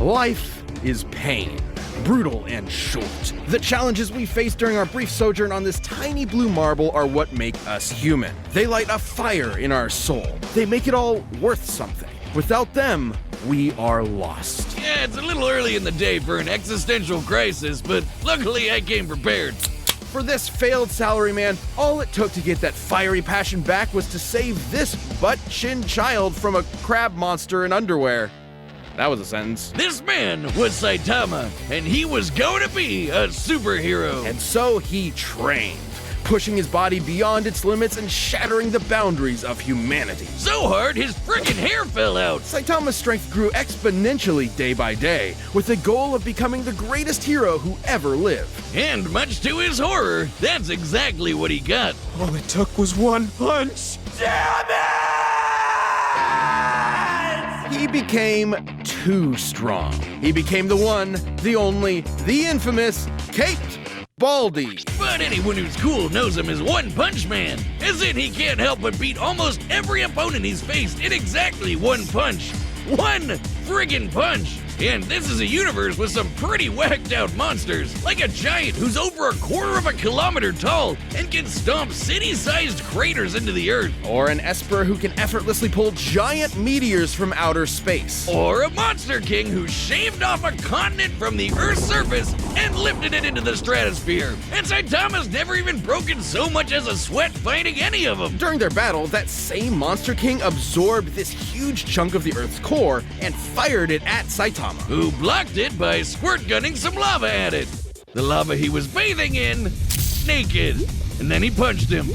Life is pain, brutal and short. The challenges we face during our brief sojourn on this tiny blue marble are what make us human. They light a fire in our soul. They make it all worth something. Without them, we are lost. Yeah, it's a little early in the day for an existential crisis, but luckily I came prepared. For this failed salaryman, all it took to get that fiery passion back was to save this butt-chin child from a crab monster in underwear. That was a sentence. This man was Saitama, and he was going to be a superhero. And so he trained, pushing his body beyond its limits and shattering the boundaries of humanity. So hard, his frickin' hair fell out. Saitama's strength grew exponentially day by day, with the goal of becoming the greatest hero who ever lived. And much to his horror, that's exactly what he got. All it took was one punch. Damn it! He became too strong. He became the one, the only, the infamous Caped Baldy. But anyone who's cool knows him as One Punch Man, as in he can't help but beat almost every opponent he's faced in exactly one punch. One friggin' punch! And this is a universe with some pretty whacked out monsters, like a giant who's over a quarter of a kilometer tall and can stomp city-sized craters into the earth. Or an Esper who can effortlessly pull giant meteors from outer space. Or a Monster King who shaved off a continent from the Earth's surface and lifted it into the stratosphere. And Saitama's never even broken so much as a sweat fighting any of them. During their battle, that same Monster King absorbed this huge chunk of the Earth's core and fired it at Saitama, who blocked it by squirt gunning some lava at it. The lava he was bathing in, naked. And then he punched him.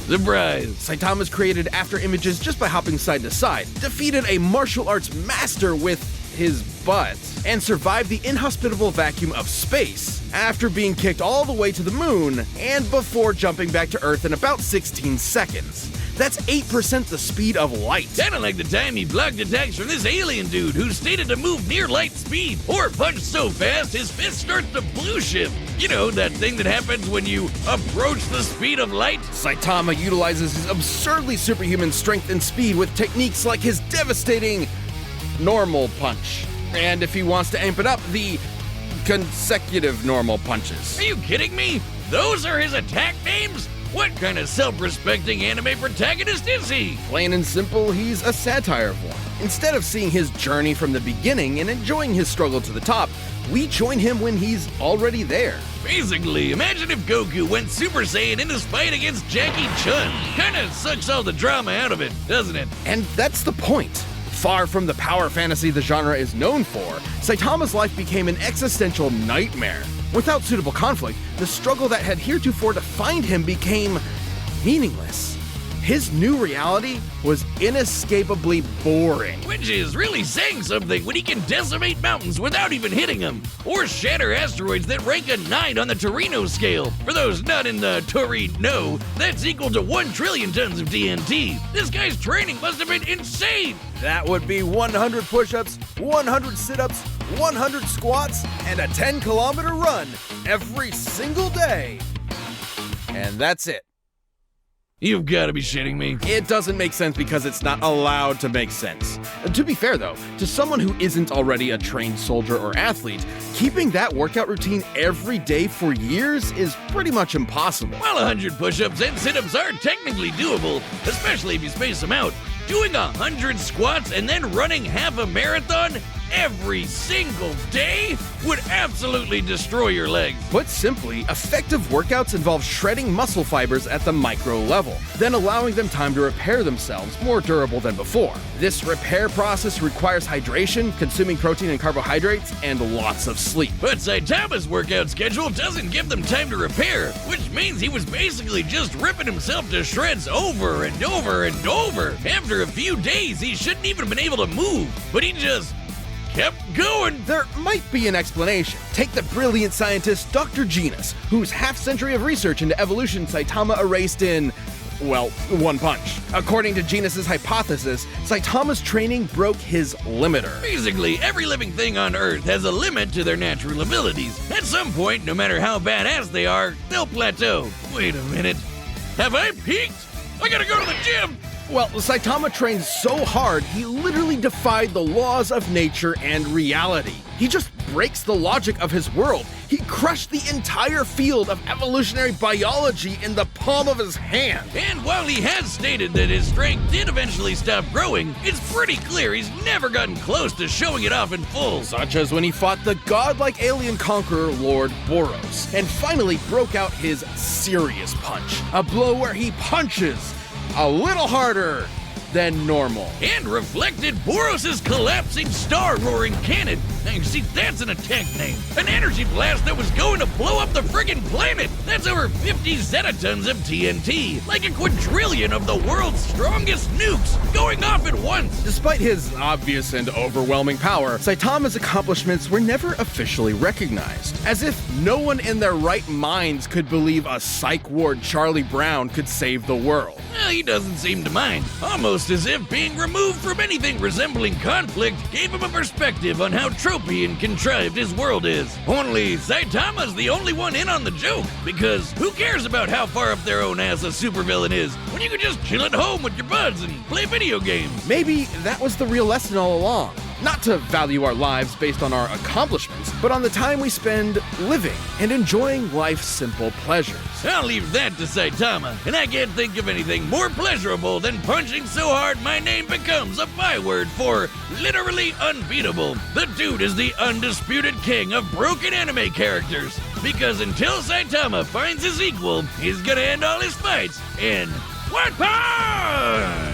Surprise. Saitama's created after images just by hopping side to side, defeated a martial arts master with his butt, and survived the inhospitable vacuum of space after being kicked all the way to the moon and before jumping back to Earth in about 16 seconds. That's 8% the speed of light. Kinda like the time he blocked attacks from this alien dude who stated to move near light speed, or punch so fast his fist starts to blue shift. You know, that thing that happens when you approach the speed of light? Saitama utilizes his absurdly superhuman strength and speed with techniques like his devastating normal punch. And if he wants to amp it up, the consecutive normal punches. Are you kidding me? Those are his attack names? What kind of self-respecting anime protagonist is he? Plain and simple, he's a satire of one. Instead of seeing his journey from the beginning and enjoying his struggle to the top, we join him when he's already there. Basically, imagine if Goku went Super Saiyan in his fight against Jackie Chun. Kinda sucks all the drama out of it, doesn't it? And that's the point. Far from the power fantasy the genre is known for, Saitama's life became an existential nightmare. Without suitable conflict, the struggle that had heretofore defined him became meaningless. His new reality was inescapably boring. Which is really saying something when he can decimate mountains without even hitting them, or shatter asteroids that rank a 9 on the Torino scale. For those not in the Torino, that's equal to 1 trillion tons of TNT. This guy's training must have been insane. That would be 100 push-ups, 100 sit-ups, 100 squats, and a 10-kilometer run every single day. And that's it. You've got to be shitting me. It doesn't make sense because it's not allowed to make sense. To be fair though, to someone who isn't already a trained soldier or athlete, keeping that workout routine every day for years is pretty much impossible. While 100 push-ups and sit-ups are technically doable, especially if you space them out, doing 100 squats and then running half a marathon every single day would absolutely destroy your legs. Put simply, effective workouts involve shredding muscle fibers at the micro level, then allowing them time to repair themselves more durable than before. This repair process requires hydration, consuming protein and carbohydrates, and lots of sleep. But Saitama's workout schedule doesn't give them time to repair, which means he was basically just ripping himself to shreds over and over and over. After a few days, he shouldn't even have been able to move, but he just kept going. There might be an explanation. Take the brilliant scientist Dr. Genus, whose half-century of research into evolution Saitama erased in, well, one punch. According to Genus's hypothesis, Saitama's training broke his limiter. Basically, every living thing on Earth has a limit to their natural abilities. At some point, no matter how badass they are, they'll plateau. Wait a minute. Have I peaked? I gotta go to the gym! Well, Saitama trained so hard, he literally defied the laws of nature and reality. He just breaks the logic of his world. He crushed the entire field of evolutionary biology in the palm of his hand. And while he has stated that his strength did eventually stop growing, it's pretty clear he's never gotten close to showing it off in full. Such as when he fought the godlike alien conqueror Lord Boros, and finally broke out his serious punch. A blow where he punches a little harder than normal. And reflected Boros' collapsing star-roaring cannon. Now you see, that's an attack name. An energy blast that was going to blow up the friggin' planet. That's over 50 zetatons of TNT. Like a quadrillion of the world's strongest nukes going off at once. Despite his obvious and overwhelming power, Saitama's accomplishments were never officially recognized. As if no one in their right minds could believe a psych ward Charlie Brown could save the world. Well, he doesn't seem to mind. Almost as if being removed from anything resembling conflict gave him a perspective on how tropey and contrived his world is. Only Saitama's the only one in on the joke, because who cares about how far up their own ass a supervillain is when you can just chill at home with your buds and play video games? Maybe that was the real lesson all along. Not to value our lives based on our accomplishments, but on the time we spend living and enjoying life's simple pleasures. I'll leave that to Saitama, and I can't think of anything more pleasurable than punching so hard my name becomes a byword for literally unbeatable. The dude is the undisputed king of broken anime characters, because until Saitama finds his equal, he's gonna end all his fights in one punch!